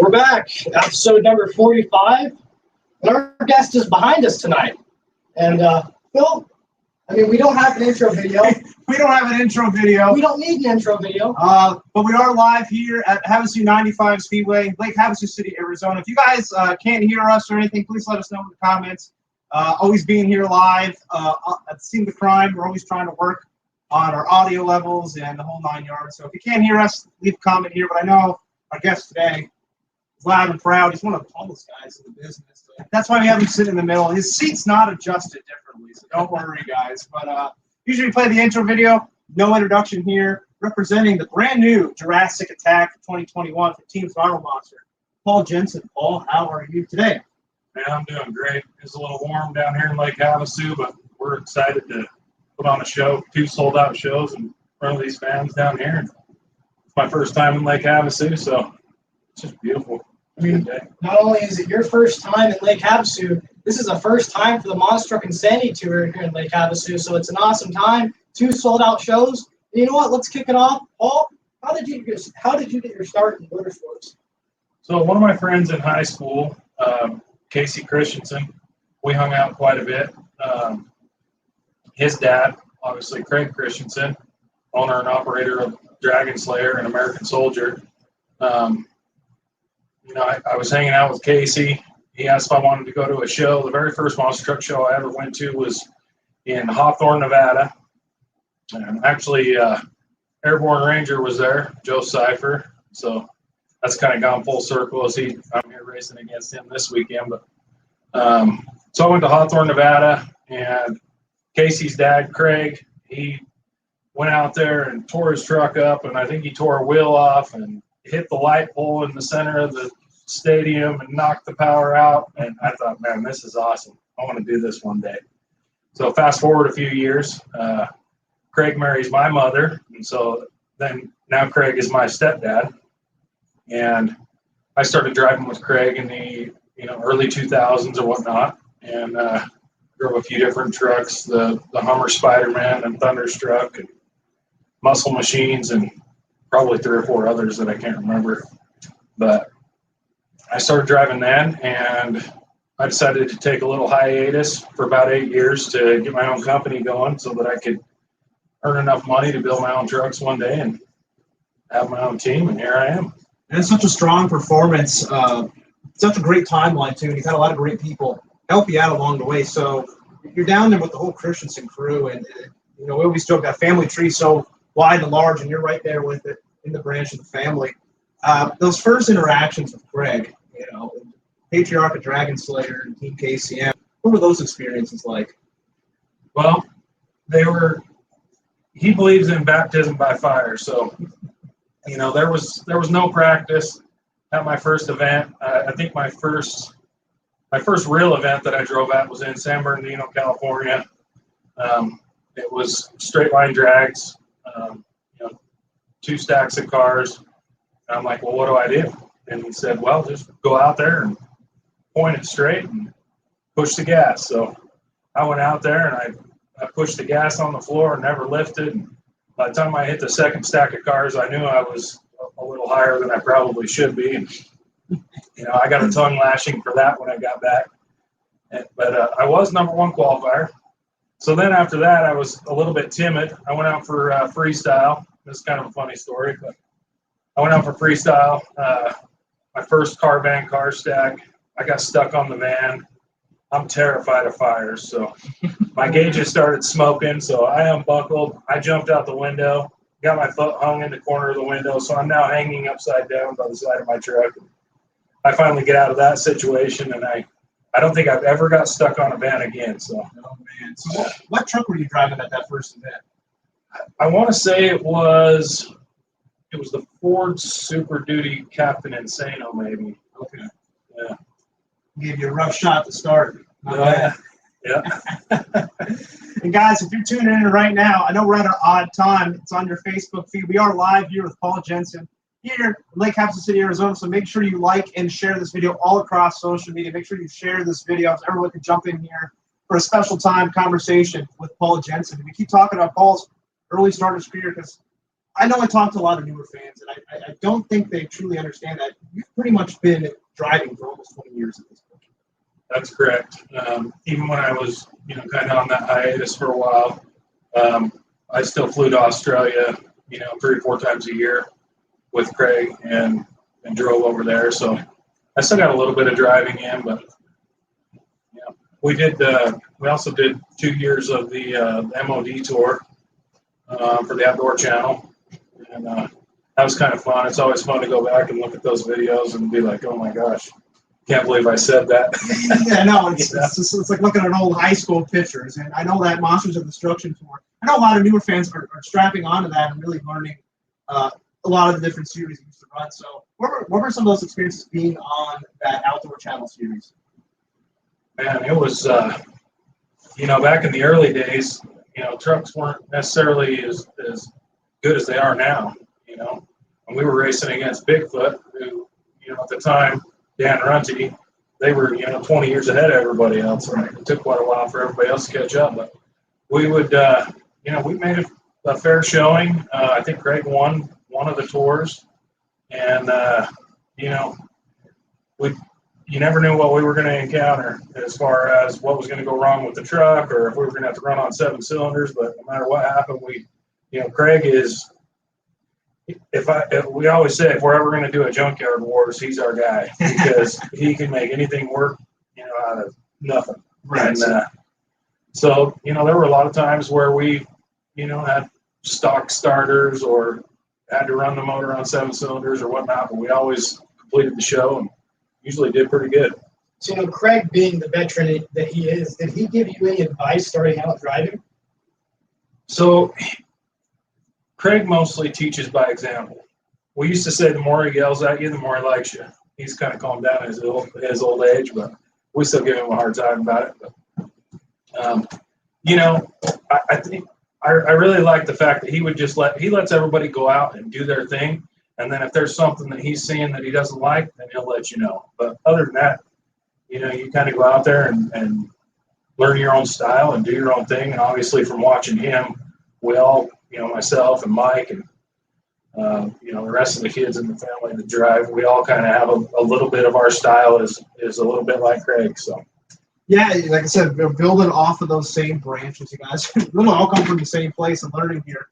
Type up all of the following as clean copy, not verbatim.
We're back, episode number 45, and our guest is behind us tonight. And Phil, I mean, we don't have an intro video. We don't have an intro video. We don't need an intro video. But we are live here at Havasu 95 Speedway, Lake Havasu City, Arizona. If you guys can't hear us or anything, please let us know in the comments. Always being here live at the scene of the crime. We're always trying to work on our audio levels and the whole 9 yards. So if you can't hear us, leave a comment here. But I know our guest today is loud and proud. He's one of the tallest guys in the business. So that's why we have him sit in the middle. His seat's not adjusted differently, so don't worry, guys. But usually we play the intro video. No introduction here. Representing the brand new Jurassic Attack 2021 for Team Throttle Monster, Paul Jensen. Paul, how are you today? Man, I'm doing great. It's a little warm down here in Lake Havasu, but we're excited to put on a show, 2 sold-out shows in front of these fans down here. It's my first time in Lake Havasu, so it's just beautiful. I mean, not only is it your first time in Lake Havasu, this is the first time for the Monster Truck Insanity Tour here in Lake Havasu, so it's an awesome time. 2 sold-out shows. And you know what? Let's kick it off. Paul, how did you get your start in motorsports? So one of my friends in high school, Casey Christensen, we hung out quite a bit. His dad, obviously Craig Christensen, owner and operator of Dragon Slayer and American Soldier. I was hanging out with Casey. He asked if I wanted to go to a show. The very first monster truck show I ever went to was in Hawthorne, Nevada. And actually, Airborne Ranger was there, Joe Cipher. So that's kind of gone full circle as I'm here racing against him this weekend. But so I went to Hawthorne, Nevada, and Casey's dad, Craig, he went out there and tore his truck up, and I think he tore a wheel off and hit the light pole in the center of the stadium and knocked the power out. And I thought, man, this is awesome. I want to do this one day. So fast forward a few years, Craig marries my mother, and so then now Craig is my stepdad. And I started driving with Craig in the early 2000s or whatnot, and drove a few different trucks, the Hummer Spider-Man and Thunderstruck and Muscle Machines, and probably 3 or 4 others that I can't remember. But I started driving then, and I decided to take a little hiatus for about 8 years to get my own company going so that I could earn enough money to build my own trucks one day and have my own team, and here I am. And it's such a strong performance, such a great timeline, too, and you've had a lot of great people help you out along the way. So you're down there with the whole Christensen crew, and we always joke that family tree so wide and large, and you're right there with it in the branch of the family. Those first interactions with Greg, patriarch of Dragon Slayer and Team KCM, what were those experiences like? Well, he believes in baptism by fire, so there was no practice at my first event. I think my first real event that I drove at was in San Bernardino, California. It was straight line drags, 2 stacks of cars. And I'm like, well, what do I do? And he said, well, just go out there and point it straight and push the gas. So I went out there and I pushed the gas on the floor and never lifted. And by the time I hit the second stack of cars, I knew I was a little higher than I probably should be. And I got a tongue lashing for that when I got back. But I was number 1 qualifier. So then after that, I was a little bit timid. I went out for freestyle. This is kind of a funny story, but I went out for freestyle. My first car van car stack. I got stuck on the van. I'm terrified of fires, so my gauges started smoking. So I unbuckled. I jumped out the window, got my foot hung in the corner of the window. So I'm now hanging upside down by the side of my truck. I finally get out of that situation, and I don't think I've ever got stuck on a van again. So, oh man! So what truck were you driving at that first event? I want to say it was the Ford Super Duty Kaptain Insano, maybe. Okay. Yeah. Gave you a rough shot to start. Yeah. And guys, if you're tuning in right now, I know we're at an odd time. It's on your Facebook feed. We are live here with Paul Jensen here in Lake Havasu City, Arizona. So make sure you like and share this video all across social media. Make sure you share this video so everyone can jump in here for a special time conversation with Paul Jensen. And we keep talking about Paul's early start of his career because I know I talk to a lot of newer fans, and I don't think they truly understand that you've pretty much been driving for almost 20 years at this point. That's correct. Even when I was, kind of on that hiatus for a while, I still flew to Australia, 3 or 4 times a year with Craig and drove over there. So I still got a little bit of driving in, but we also did 2 years of the MOD tour for the Outdoor Channel, and that was kind of fun. It's always fun to go back and look at those videos and be like, oh my gosh, can't believe I said that. Yeah, no, it's like looking at old high school pictures, and I know that Monsters of Destruction tour. I know a lot of newer fans are strapping onto that and really learning a lot of the different series you used to run. So, what were some of those experiences being on that Outdoor Channel series? Man, it was, back in the early days, trucks weren't necessarily as good as they are now, and we were racing against Bigfoot, who, at the time, Dan Runty, they were, 20 years ahead of everybody else, and it took quite a while for everybody else to catch up, but we would, we made a fair showing. I think Craig won one of the tours, and, you never knew what we were going to encounter as far as what was going to go wrong with the truck or if we were going to have to run on 7 cylinders. But no matter what happened, Craig is, we always say if we're ever going to do a junkyard wars, he's our guy because he can make anything work, out of nothing. Right. And so, there were a lot of times where we, had stock starters or had to run the motor on 7 cylinders or whatnot, but we always completed the show and usually did pretty good. So, Craig, being the veteran that he is, did he give you any advice starting out driving? So, Craig mostly teaches by example. We used to say the more he yells at you, the more he likes you. He's kind of calmed down at his old age, but we still give him a hard time about it. But, I think I really like the fact that he lets everybody go out and do their thing. And then if there's something that he's seeing that he doesn't like, then he'll let you know. But other than that, you kind of go out there and learn your own style and do your own thing. And obviously from watching him, we all, myself and Mike and, the rest of the kids in the family that drive, we all kind of have a little bit of our style is a little bit like Craig. So. Yeah, like I said, we're building off of those same branches, you guys. We'll all come from the same place and learning here.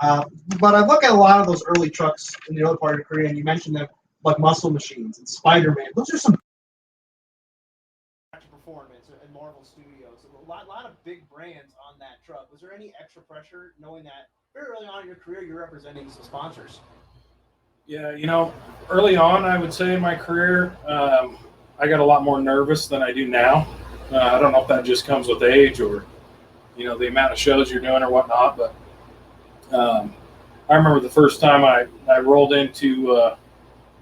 But I look at a lot of those early trucks in the other part of your career, and you mentioned them like Muscle Machines and Spider-Man. Those are some performance and Marvel Studios. A lot of big brands on that truck. Was there any extra pressure knowing that very early on in your career you're representing some sponsors? Yeah, early on, I would say in my career, I got a lot more nervous than I do now. I don't know if that just comes with age or, the amount of shows you're doing or whatnot, but I remember the first time I rolled into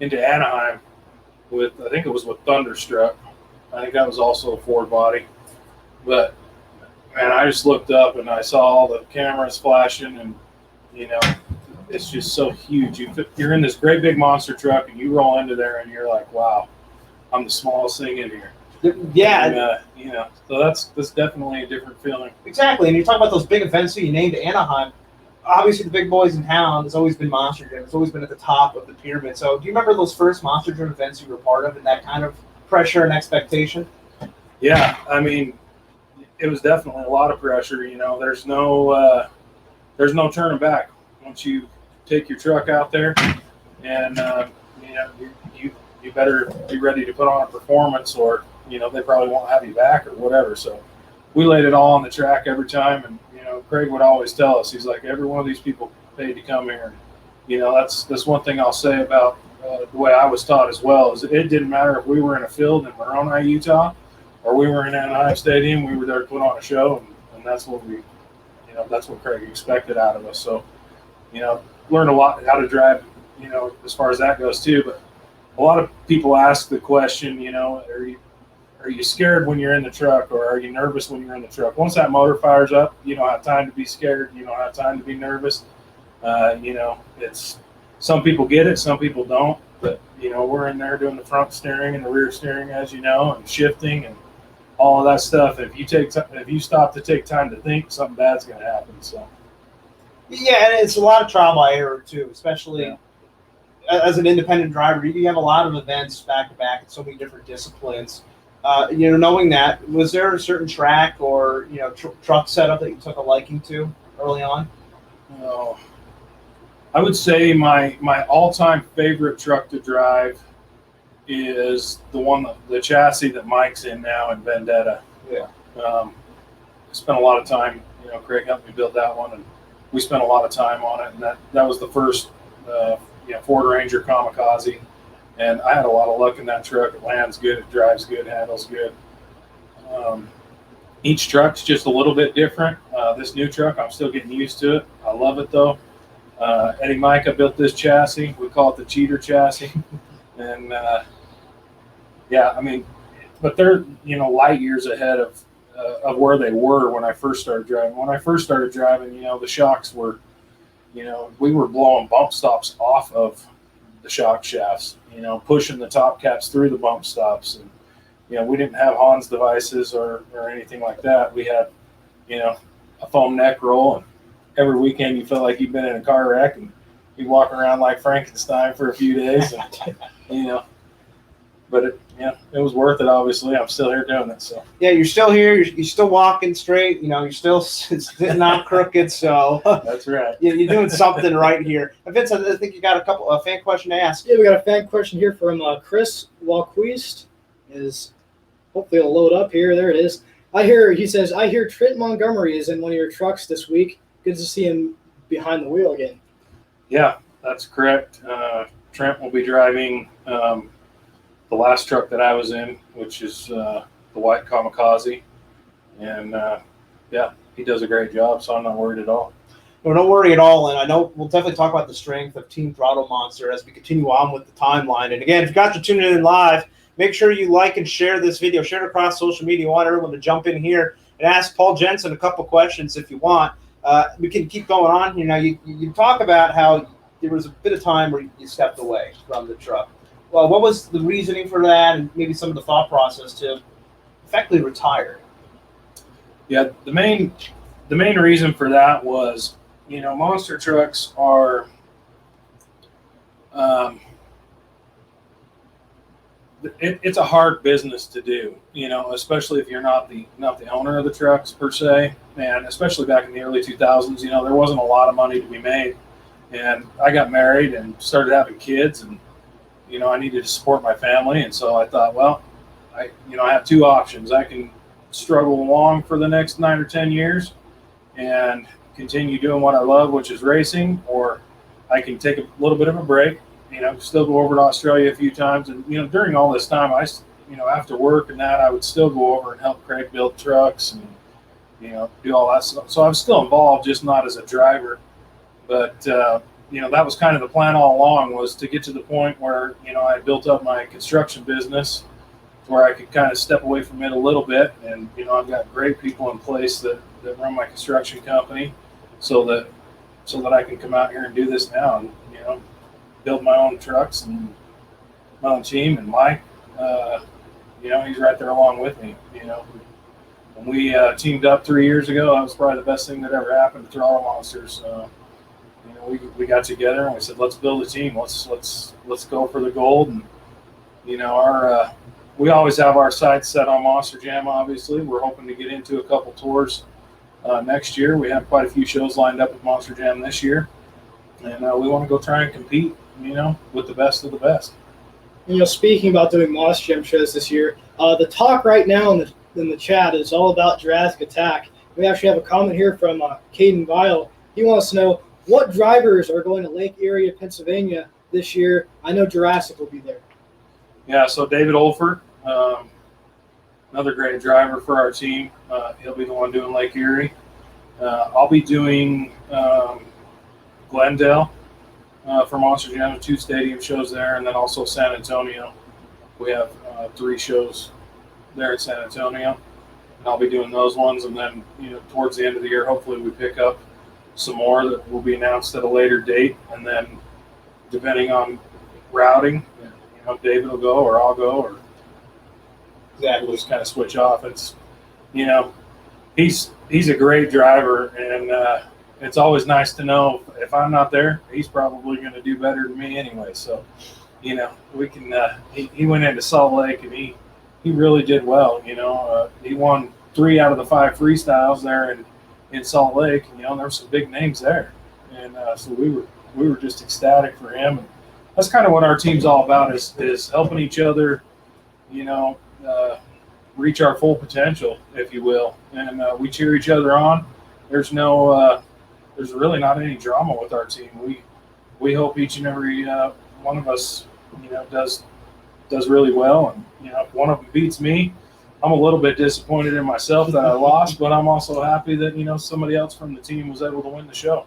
Anaheim I think it was with Thunderstruck. I think that was also a Ford body. But, man, I just looked up and I saw all the cameras flashing and, it's just so huge. You're in this great big monster truck and you roll into there and you're like, wow, I'm the smallest thing in here. Yeah. And, so that's definitely a different feeling. Exactly. And you talk about those big events that you named Anaheim. Obviously, the big boys in town has always been Monster Jam. It's always been at the top of the pyramid. So do you remember those first Monster Jam events you were part of and that kind of pressure and expectation? Yeah. I mean, it was definitely a lot of pressure. There's no turning back once you take your truck out there and, you better be ready to put on a performance or, they probably won't have you back or whatever. So we laid it all on the track every time. And, Craig would always tell us, he's like, every one of these people paid to come here. And, that's one thing I'll say about the way I was taught as well is it didn't matter if we were in a field in Moroni, Utah, or we were in Anaheim Stadium, we were there to put on a show. And that's what that's what Craig expected out of us. So, learned a lot how to drive, as far as that goes too. But a lot of people ask the question, are you scared when you're in the truck or are you nervous when you're in the truck? Once that motor fires up, you don't have time to be scared. You don't have time to be nervous. It's some people get it, some people don't. But, we're in there doing the front steering and the rear steering, as you know, and shifting and all of that stuff. If you stop to take time to think, something bad's going to happen. So. Yeah, and it's a lot of trial by error too, especially as an independent driver, you have a lot of events back to back in so many different disciplines. Knowing that, was there a certain track or truck setup that you took a liking to early on? Oh, I would say my all-time favorite truck to drive is the chassis that Mike's in now in Vendetta. Yeah. I spent a lot of time. Craig helped me build that one, and we spent a lot of time on it. And that was the first Ford Ranger Kamikaze. And I had a lot of luck in that truck. It lands good, it drives good, handles good. Each truck's just a little bit different. This new truck, I'm still getting used to it. I love it though. Eddie Micah built this chassis. We call it the cheater chassis. And but they're light years ahead of where they were when I first started driving. When I first started driving, the shocks were, we were blowing bump stops off of the shock shafts, pushing the top caps through the bump stops. And, we didn't have Hans devices or anything like that. We had, a foam neck roll, and every weekend you felt like you'd been in a car wreck and you'd walk around like Frankenstein for a few days. And, but it was worth it. Obviously, I'm still here doing it. So yeah, you're still here. You're still walking straight. You're still not crooked. So that's right. You're doing something right here. Vince, I think you got a fan question to ask. Yeah, we got a fan question here from Chris Walquist. Hopefully it'll load up here. There it is. He says, I hear Trent Montgomery is in one of your trucks this week. Good to see him behind the wheel again. Yeah, that's correct. Trent will be driving the last truck that I was in, which is the white Kamikaze. And he does a great job, so I'm not worried at all. No, don't worry at all. And I know we'll definitely talk about the strength of Team Throttle Monster as we continue on with the timeline. And again, if you got to tune in live, make sure you like and share this video. Share it across social media. I want everyone to jump in here and ask Paul Jensen a couple questions if you want. We can keep going on. You talk about how there was a bit of time where you stepped away from the truck. Well, what was the reasoning for that, and maybe some of the thought process to effectively retire? Yeah, the main reason for that was, monster trucks are it's a hard business to do, especially if you're not the owner of the trucks per se, and especially back in the early 2000s, there wasn't a lot of money to be made, and I got married and started having kids, and I needed to support my family, and so I thought, well, I have two options. I can struggle along for the next 9 or 10 years and continue doing what I love, which is racing, or I can take a little bit of a break, still go over to Australia a few times. And, during all this time, after work and that, I would still go over and help Craig build trucks and, do all that stuff. So I was still involved, just not as a driver. But, that was kind of the plan all along, was to get to the point where, I built up my construction business where I could kind of step away from it a little bit. And, I've got great people in place that run my construction company so that I can come out here and do this now and, build my own trucks and my own team. And Mike, he's right there along with me. When we teamed up 3 years ago, that was probably the best thing that ever happened to Throttle Monsters. We got together and we said, let's build a team. Let's go for the gold. And we always have our sights set on Monster Jam. Obviously, we're hoping to get into a couple tours next year. We have quite a few shows lined up with Monster Jam this year, and we want to go try and compete, with the best of the best. Speaking about doing Monster Jam shows this year, the talk right now in the chat is all about Jurassic Attack. We actually have a comment here from Caden Vile. He wants to know, what drivers are going to Lake Erie, Pennsylvania this year? I know Jurassic will be there. Yeah, so David Olford, another great driver for our team. He'll be the one doing Lake Erie. I'll be doing Glendale for Monster Jam, 2 stadium shows there, and then also San Antonio. We have 3 shows there in San Antonio, and I'll be doing those ones. And then, towards the end of the year, hopefully we pick up some more that will be announced at a later date. And then, depending on routing, David will go or I'll go, or we'll just kind of switch off. It's, he's a great driver, and it's always nice to know if if I'm not there, he's probably going to do better than me anyway. So, we can. He went into Salt Lake and he really did well. He won 3 out of the 5 freestyles there in Salt Lake. And, there were some big names there, and so we were just ecstatic for him. And that's kind of what our team's all about is helping each other, reach our full potential, if you will. And we cheer each other on. There's really not any drama with our team. We hope each and every one of us, does really well. And, if one of them beats me, I'm a little bit disappointed in myself that I lost, but I'm also happy that, somebody else from the team was able to win the show.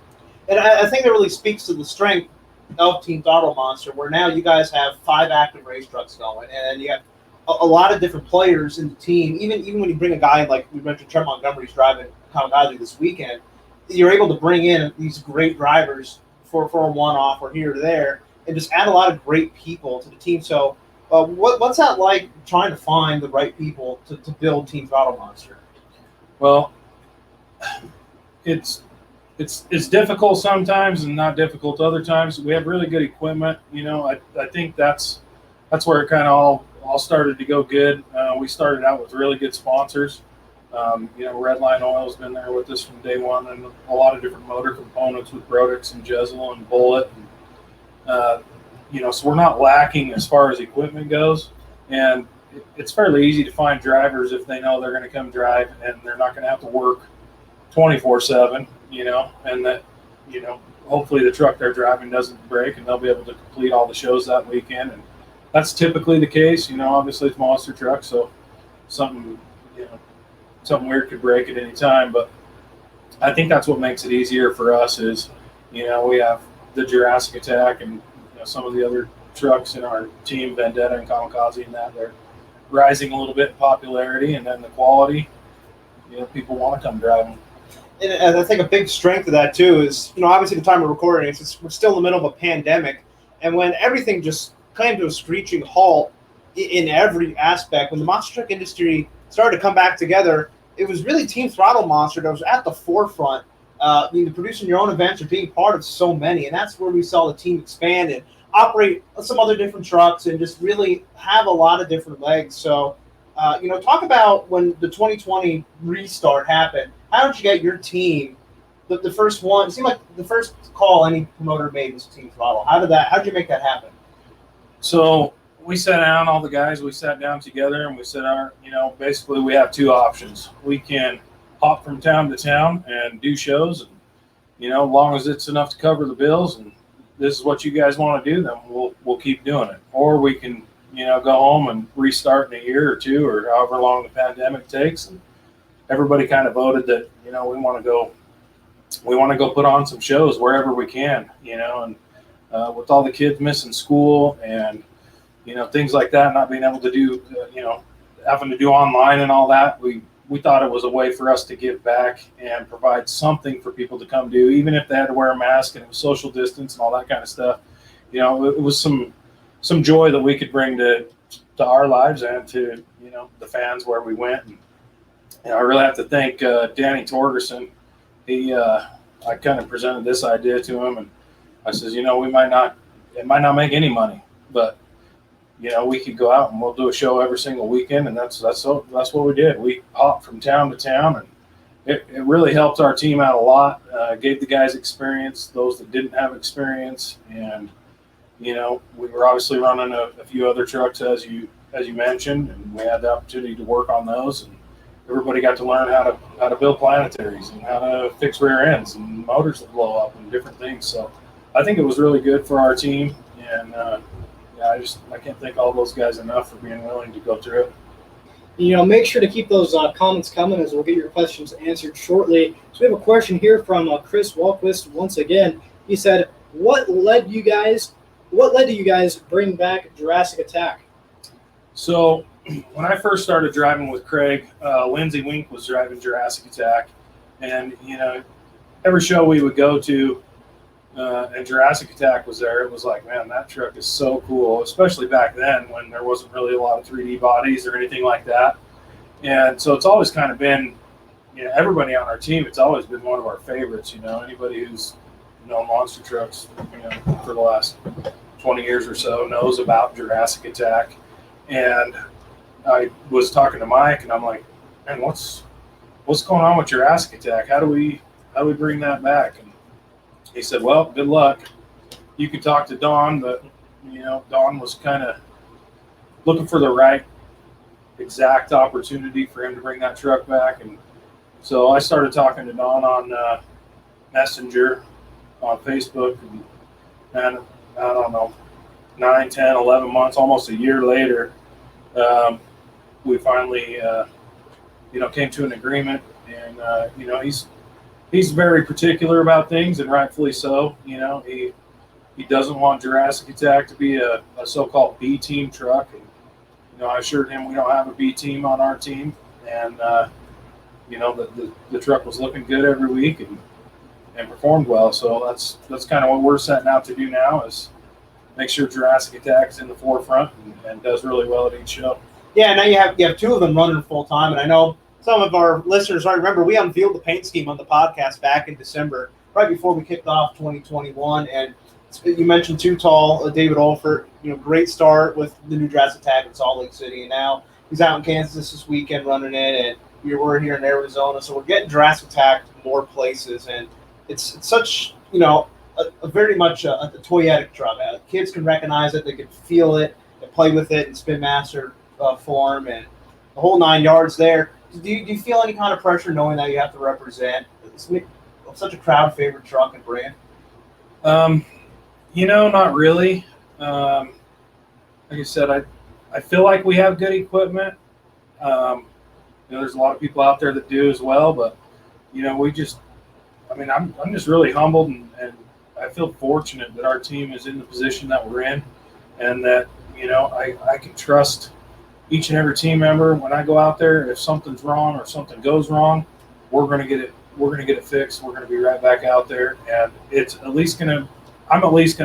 And I think that really speaks to the strength of Team Throttle Monster, where now you guys have 5 active race trucks going, and you have a lot of different players in the team. Even when you bring a guy like we mentioned, Trent Montgomery's driving Kamikaze this weekend, you're able to bring in these great drivers for a one-off or here or there, and just add a lot of great people to the team. So what's that like, trying to find the right people to build Team Throttle Monster? Well, it's difficult sometimes and not difficult other times. We have really good equipment. I think that's where it kind of all started to go good. We started out with really good sponsors. Redline Oil has been there with us from day one, and a lot of different motor components with Brodix and Jezel and Bullet. So we're not lacking as far as equipment goes. And it's fairly easy to find drivers if they know they're going to come drive and they're not going to have to work 24/7, and that, hopefully the truck they're driving doesn't break and they'll be able to complete all the shows that weekend. And that's typically the case. Obviously it's a monster truck, so something weird could break at any time. But I think that's what makes it easier for us is, we have the Jurassic Attack and some of the other trucks in our team, Vendetta and Kamikaze, and that they're rising a little bit in popularity, and then the quality, people want to come drive them. And I think a big strength of that too is, obviously the time we're recording, we're still in the middle of a pandemic, and when everything just came to a screeching halt in every aspect, when the monster truck industry started to come back together, it was really Team Throttle Monster that was at the forefront. Producing your own events or being part of so many, and that's where we saw the team expand and operate some other different trucks and just really have a lot of different legs. So, talk about when the 2020 restart happened. How did you get your team? The first one, it seemed like the first call any promoter made was Team Throttle. How did you make that happen? So we sat down, all the guys, we sat down together and we said, basically we have 2 options. We can hop from town to town and do shows, and, as long as it's enough to cover the bills and this is what you guys want to do, then we'll keep doing it. Or we can, go home and restart in a year or 2 or however long the pandemic takes. And everybody kind of voted that, we want to go put on some shows wherever we can, and with all the kids missing school and, things like that, not being able to do, having to do online and all that, we thought it was a way for us to give back and provide something for people to come do, even if they had to wear a mask and it was social distance and all that kind of stuff. It was some joy that we could bring to our lives and to, the fans where we went. And I really have to thank Danny Torgerson. I kind of presented this idea to him, and I says, it might not make any money, but we could go out and we'll do a show every single weekend, and that's what we did. We hopped from town to town, and it really helped our team out a lot. Gave the guys experience, those that didn't have experience, and we were obviously running a few other trucks as you mentioned, and we had the opportunity to work on those, and everybody got to learn how to build planetaries and how to fix rear ends and motors that blow up and different things. So I think it was really good for our team, and I can't thank all those guys enough for being willing to go through it. Make sure to keep those comments coming as we'll get your questions answered shortly. So we have a question here from Chris Walquist once again. He said, what led you guys bring back Jurassic Attack? So when I first started driving with Craig, Lindsey Wink was driving Jurassic Attack, and every show we would go to, and Jurassic Attack was there, it was like, man, that truck is so cool, especially back then when there wasn't really a lot of 3D bodies or anything like that. And so it's always kind of been, everybody on our team, it's always been one of our favorites. Anybody who's known monster trucks, for the last 20 years or so, knows about Jurassic Attack. And I was talking to Mike, and I'm like, man, what's going on with Jurassic Attack? How do we bring that back? And he said, well, good luck. You can talk to Don, but Don was kind of looking for the right exact opportunity for him to bring that truck back. And so I started talking to Don on Messenger on Facebook, and I don't know, 9, 10, 11 months, almost a year later, we finally, came to an agreement. And, he's very particular about things, and rightfully so. He doesn't want Jurassic Attack to be a so-called B team truck. And, I assured him we don't have a B team on our team. And, the truck was looking good every week and performed well. So that's kind of what we're setting out to do now, is make sure Jurassic Attack is in the forefront and does really well at each show. Yeah, now you have two of them running full time, and I know some of our listeners already remember we unveiled the paint scheme on the podcast back in December, right before we kicked off 2021. And you mentioned Too Tall, David Olfert, great start with the new Jurassic Attack in Salt Lake City, and now he's out in Kansas this weekend running it, and we're here in Arizona, so we're getting Jurassic Attack more places, and it's such a very much a toyetic truck. Kids can recognize it, they can feel it, they play with it in Spin Master form, and the whole 9 yards there. Do you feel any kind of pressure knowing that you have to represent such a crowd favorite truck and brand? Not really. Like I said, I feel like we have good equipment. There's a lot of people out there that do as well, but I'm just really humbled, and I feel fortunate that our team is in the position that we're in, and that I can trust each and every team member. When I go out there, if something's wrong or something goes wrong, we're going to get it fixed. We're going to be right back out there, and I'm at least going to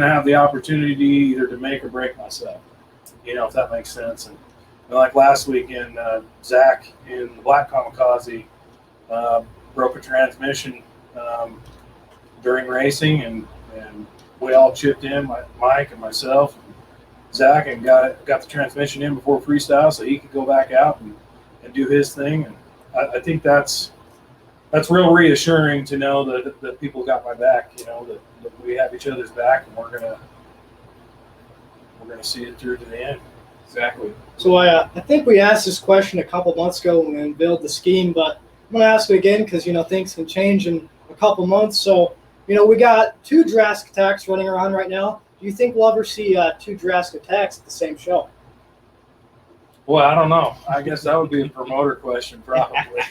have the opportunity either to make or break myself, if that makes sense. And like last weekend, Zach in the Black Kamikaze broke a transmission during racing, and we all chipped in, Mike and myself, and Zach, and got the transmission in before Freestyle, so he could go back out and do his thing. And I think that's real reassuring to know that people got my back. That we have each other's back, and we're gonna see it through to the end. Exactly. So I think we asked this question a couple months ago when we unveiled the scheme, but I'm going to ask it again because, things can change in a couple months. So, we got 2 Jurassic Attacks running around right now. Do you think we'll ever see 2 Jurassic Attacks at the same show? Well, I don't know. I guess that would be a promoter question, probably.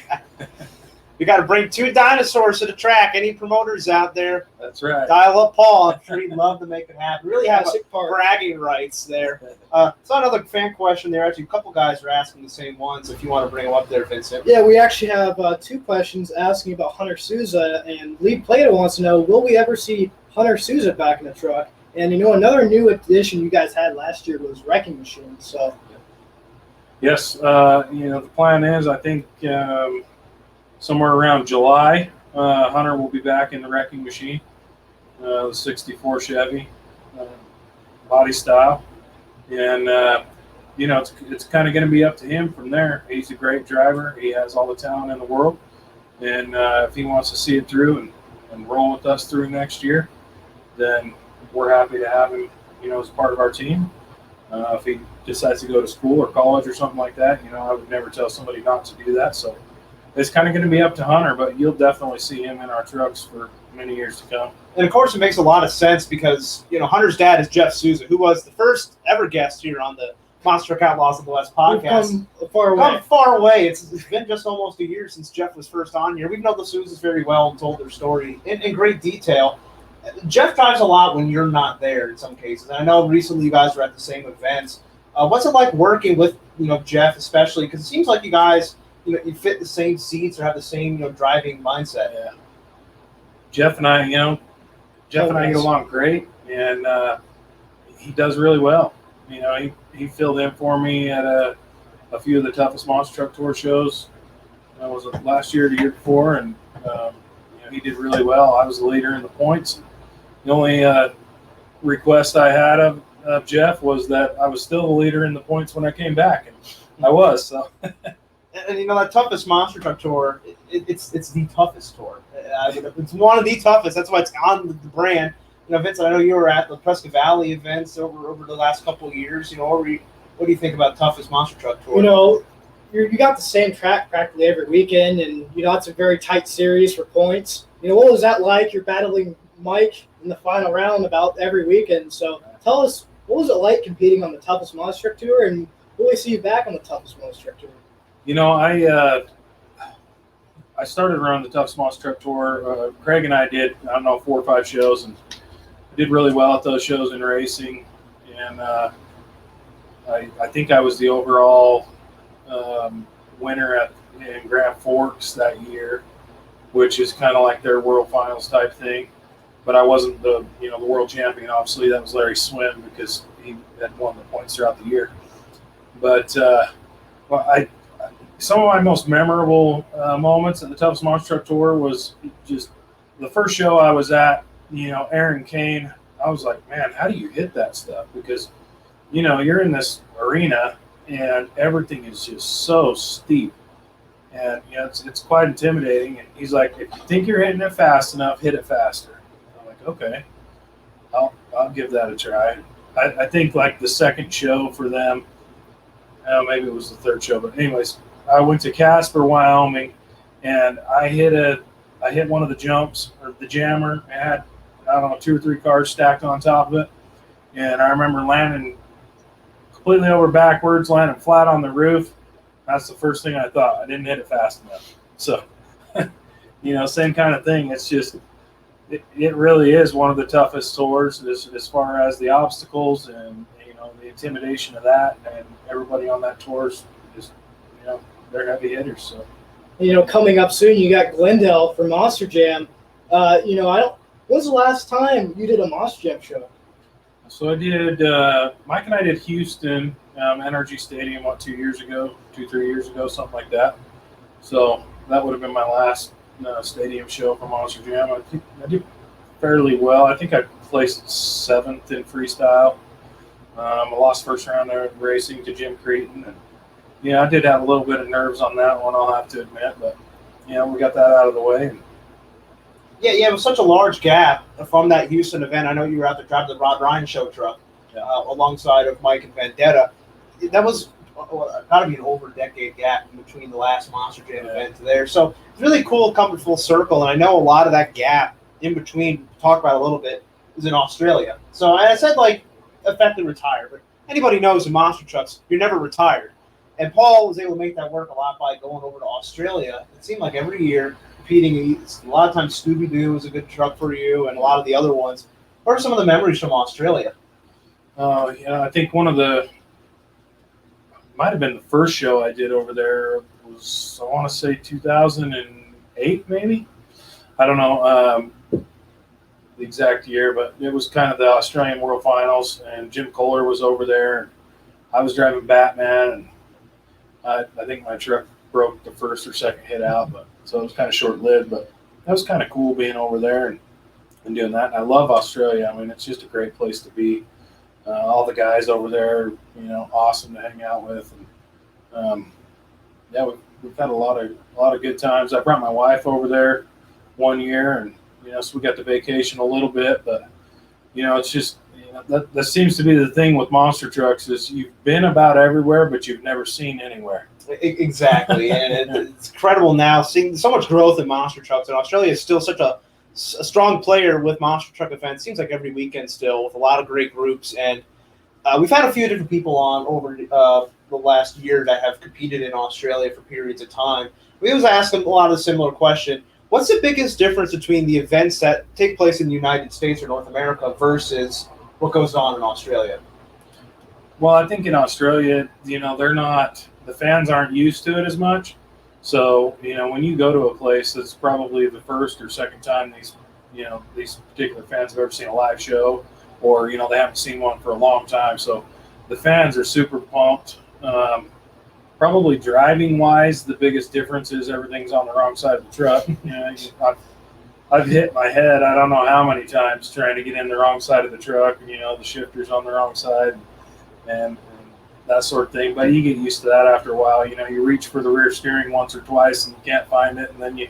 We got to bring 2 dinosaurs to the track. Any promoters out there? That's right. Dial up Paul. I'm sure he'd love to make it happen. Really have part. bragging rights there. So another fan question there. Actually, a couple guys are asking the same ones. If you want to bring them up there, Vincent. Yeah, we actually have 2 questions asking about Hunter Souza, and Lee Plato wants to know, will we ever see Hunter Souza back in the truck? And another new addition you guys had last year was Wrecking Machine. So. Yes, the plan is, I think, somewhere around July, Hunter will be back in the Wrecking Machine, the 64 Chevy body style. And, it's kind of going to be up to him from there. He's a great driver. He has all the talent in the world. And if he wants to see it through and roll with us through next year, then we're happy to have him, as part of our team. If he decides to go to school or college or something like that, I would never tell somebody not to do that. So it's kind of going to be up to Hunter, but you'll definitely see him in our trucks for many years to come. And of course, it makes a lot of sense because, Hunter's dad is Jeff Souza, who was the first ever guest here on the Monster Truck Outlaws of the West podcast. We've come far away. It's been just almost a year since Jeff was first on here. We've known the Souzas very well and told their story in great detail. Jeff drives a lot when you're not there in some cases. And I know recently you guys were at the same events. What's it like working with, Jeff, especially? Because it seems like you guys, you fit the same seats or have the same, driving mindset. Yeah. Jeff and I get along great, and he does really well. He filled in for me at a few of the toughest Monster Truck Tour shows. That was last year, the year before, and he did really well. I was the leader in the points, The only request I had of Jeff was that I was still the leader in the points when I came back, and I was. So. And you know, that toughest monster truck tour, it's the toughest tour. It's one of the toughest. That's why it's on the brand. You know, Vincent, I know you were at the Prescott Valley events over the last couple of years. You know, what do you think about toughest monster truck tour? You know, you got the same track practically every weekend, and you know it's a very tight series for points. You know, what was that like? You're battling Mike in the final round about every weekend. So tell us, what was it like competing on the toughest monster truck tour, and will we see you back on the toughest monster truck tour? You know, I started around the toughest monster truck tour. Craig and I did, I don't know, 4 or 5 shows, and did really well at those shows in racing. And I think I was the overall winner in Grand Forks that year, which is kind of like their world finals type thing. But I wasn't the world champion. Obviously, that was Larry Swim because he had won the points throughout the year. But some of my most memorable moments at the toughest monster truck tour was just the first show I was at. You know, Aaron Kane. I was like, man, how do you hit that stuff? Because you know, you're in this arena and everything is just so steep. And, you know, it's quite intimidating. And he's like, if you think you're hitting it fast enough, hit it faster. I'm like, okay, I'll give that a try. I think like the second show for them, maybe it was the third show, but anyways, I went to Casper, Wyoming, and I hit one of the jumps or the jammer. I had, I don't know, 2 or 3 cars stacked on top of it. And I remember landing completely over backwards, landing flat on the roof. That's the first thing I thought. I didn't hit it fast enough. So, you know, same kind of thing. It's just, it really is one of the toughest tours as far as the obstacles and, you know, the intimidation of that. And everybody on that tour is just, you know, they're heavy hitters. So, you know, coming up soon, you got Glendale for Monster Jam. You know, when's the last time you did a Monster Jam show? So I did, Mike and I did Houston, NRG Stadium, 2 years ago, 3 years ago, something like that. So that would have been my last stadium show for Monster Jam. I think I did fairly well. I think I placed 7th in freestyle. I lost first round there in racing to Jim Cretin. And, yeah, I did have a little bit of nerves on that one, I'll have to admit. But, you know, we got that out of the way. Yeah, it was such a large gap from that Houston event. I know you were out there driving the Rod Ryan show truck alongside of Mike and Vendetta. That was got to be an over a decade gap in between the last Monster Jam event to there. So it's really cool coming full circle. And I know a lot of that gap in between, talk about a little bit, is in Australia. So I said, like, effectively retired. But anybody knows in monster trucks, you're never retired. And Paul was able to make that work a lot by going over to Australia. It seemed like every year, competing, a lot of times Scooby-Doo was a good truck for you and a lot of the other ones. What are some of the memories from Australia? Yeah, I think one of the, might have been the first show I did over there was, I want to say 2008 maybe. I don't know the exact year, but it was kind of the Australian World Finals, and Jim Kohler was over there. And I was driving Batman, and I think my truck broke the first or second hit out, but so it was kind of short-lived. But that was kind of cool being over there and doing that. And I love Australia. I mean, it's just a great place to be. All the guys over there, you know, awesome to hang out with. And yeah, we've had a lot of good times. I brought my wife over there one year, and you know, so we got to vacation a little bit. But you know, it's just, you know, that seems to be the thing with monster trucks is you've been about everywhere, but you've never seen anywhere. Exactly, and it's incredible now seeing so much growth in monster trucks. And Australia is still such a strong player with monster truck events. Seems like every weekend still with a lot of great groups. And we've had a few different people on over the last year that have competed in Australia for periods of time. We always ask them a lot of the similar question. What's the biggest difference between the events that take place in the United States or North America versus what goes on in Australia? Well, I think in Australia, you know, the fans aren't used to it as much. So, you know, when you go to a place that's probably the first or second time these particular fans have ever seen a live show, or, you know, they haven't seen one for a long time. So the fans are super pumped. Probably driving wise, the biggest difference is everything's on the wrong side of the truck. You know, I've hit my head I don't know how many times trying to get in the wrong side of the truck, and the shifter's on the wrong side, and that sort of thing. But you get used to that after a while. You reach for the rear steering once or twice and you can't find it, and then you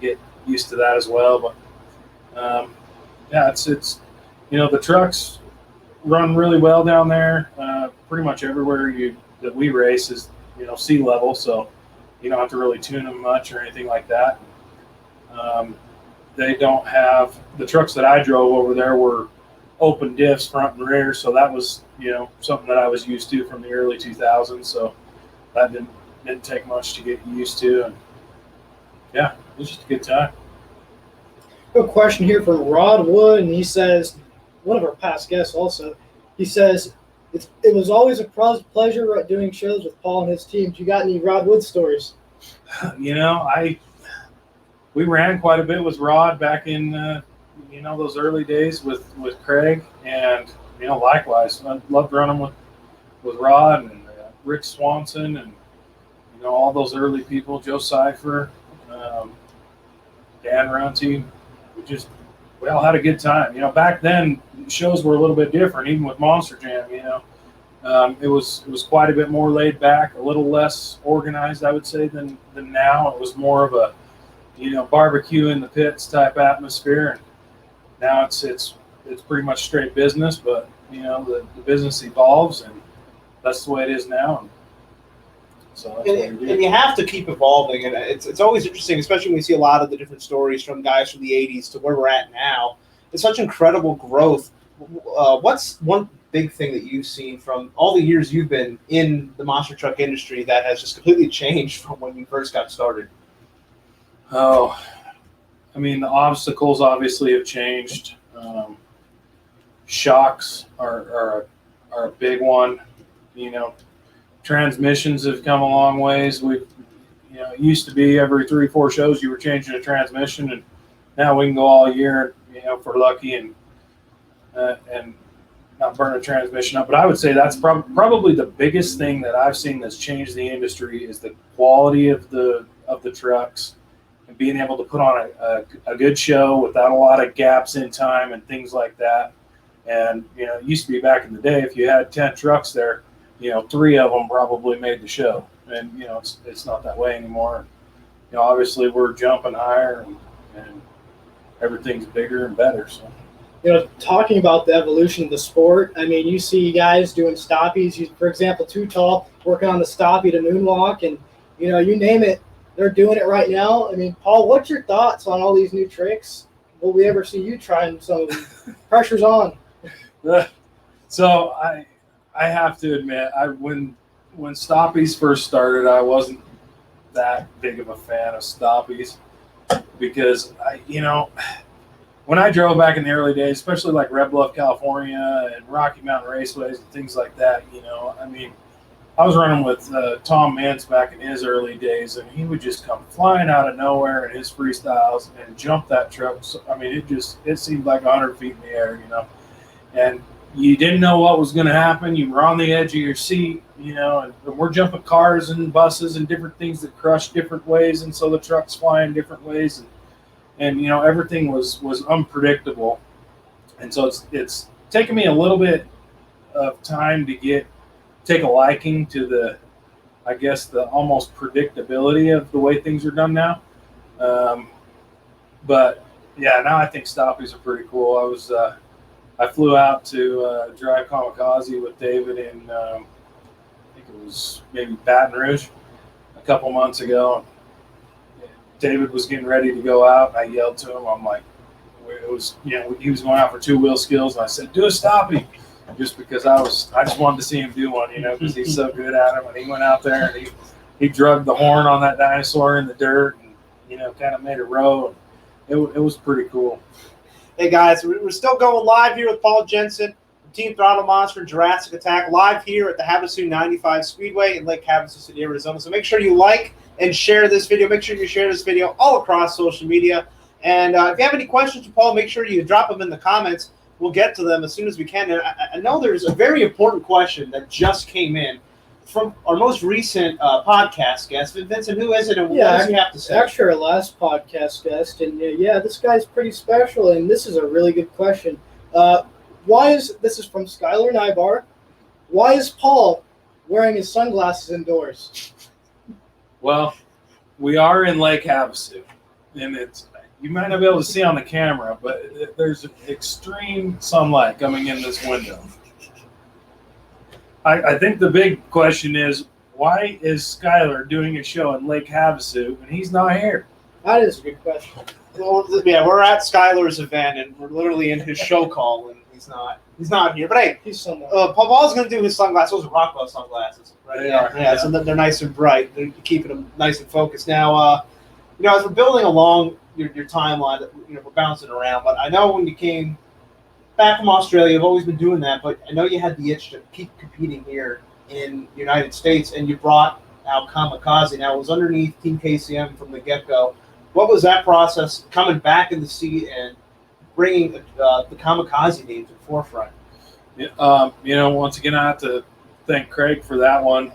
get used to that as well. But yeah, it's the trucks run really well down there. Pretty much everywhere that we race is sea level, so you don't have to really tune them much or anything like that. They don't have the trucks that I drove over there were open diffs front and rear, so that was something that I was used to from the early 2000s. So that didn't take much to get used to, and yeah, it was just a good time. A question here from Rod Wood, and he says, one of our past guests also, he says, it was always a pleasure doing shows with Paul and his team. You got any Rod Wood stories? We ran quite a bit with Rod back in those early days with Craig, and likewise I loved running with Rod and Rick Swanson and all those early people, Joe Cipher, Dan Runty. We all had a good time. Back then shows were a little bit different, even with Monster Jam. It was quite a bit more laid back, a little less organized, I would say, than now. It was more of a barbecue in the pits type atmosphere, and now it's pretty much straight business. But the business evolves, and that's the way it is now. And so and you have to keep evolving, and it's always interesting, especially when we see a lot of the different stories from guys from the 80s to where we're at now. It's such incredible growth. What's one big thing that you've seen from all the years you've been in the monster truck industry that has just completely changed from when you first got started? Oh, the obstacles obviously have changed. Shocks are a big one. Transmissions have come a long ways. It used to be every 3-4 shows you were changing a transmission, and now we can go all year, if we're lucky, and not burn a transmission up. But I would say that's probably the biggest thing that I've seen that's changed the industry is the quality of the trucks, and being able to put on a good show without a lot of gaps in time and things like that. And it used to be back in the day, if you had 10 trucks there, 3 of them probably made the show. And it's not that way anymore. Obviously we're jumping higher, and everything's bigger and better. So talking about the evolution of the sport, you see guys doing stoppies. For example, Too Tall working on the stoppie to moonwalk, and you name it, they're doing it right now. Paul, what's your thoughts on all these new tricks? Will we ever see you trying some of them? Pressure's on. So I have to admit, when stoppies first started, I wasn't that big of a fan of stoppies, because when I drove back in the early days, especially like Red Bluff, California, and Rocky Mountain Raceways and things like that, I was running with Tom Mintz back in his early days, and he would just come flying out of nowhere in his freestyles and jump that truck. So, it seemed like 100 feet in the air, and you didn't know what was going to happen. You were on the edge of your seat, and we're jumping cars and buses and different things that crush different ways, and so the truck's flying different ways, and everything was unpredictable. And so it's taken me a little bit of time to take a liking to the almost predictability of the way things are done now. But yeah, now I think stoppies are pretty cool. I flew out to drive Kamikaze with David in, I think it was maybe Baton Rouge a couple months ago. David was getting ready to go out, and I yelled to him. I'm like, he was going out for 2-wheel skills, and I said, do a stoppie. Just because I just wanted to see him do one, because he's so good at them. And he went out there and he drugged the horn on that dinosaur in the dirt, and kind of made a row. It was pretty cool. Hey guys, we're still going live here with Paul Jensen, Team Throttle Monster and Jurassic Attack, live here at the Havasu 95 Speedway in Lake Havasu City, Arizona. So make sure you like and share this video. Make sure you share this video all across social media. And if you have any questions for Paul, make sure you drop them in the comments. We'll get to them as soon as we can. And I know there's a very important question that just came in from our most recent podcast guest, Vincent, who is it, and what does he have to say? Actually, our last podcast guest, and this guy's pretty special, and this is a really good question. This is from Skyler and Ibar. Why is Paul wearing his sunglasses indoors? Well, we are in Lake Havasu, and you might not be able to see on the camera, but there's extreme sunlight coming in this window. I think the big question is, why is Skyler doing a show in Lake Havasu and he's not here? That is a good question. Well, yeah, we're at Skyler's event, and we're literally in his show call, and he's not here. But hey, He's somewhere. Paul's going to do his sunglasses. Those are Rockwell sunglasses, right? They are. Yeah, so they're nice and bright. They're keeping them nice and focused. Now, as we're building along your timeline, we're bouncing around. But I know when you came back from Australia, you've always been doing that. But I know you had the itch to keep competing here in the United States, and you brought out Kamikaze. Now, it was underneath Team KCM from the get-go. What was that process coming back in the seat and bringing the Kamikaze name to the forefront? Once again, I have to thank Craig for that one.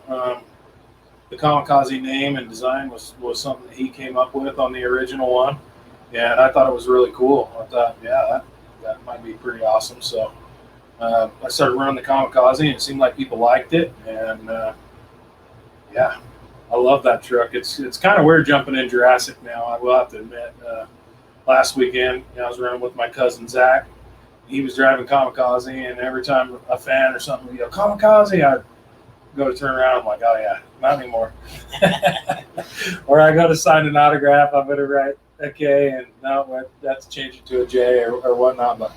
The Kamikaze name and design was something that he came up with on the original one, and I thought it was really cool. I thought, that might be pretty awesome. So I started running the Kamikaze, and it seemed like people liked it, and I love that truck. It's kind of weird jumping in Jurassic now, I will have to admit. Last weekend, I was running with my cousin Zach. He was driving Kamikaze, and every time a fan or something would go, Kamikaze, I'd go to turn around. I'm like, oh, yeah, not anymore. Or I go to sign an autograph, I better write a K, and no, that's change it to a J or whatnot. But,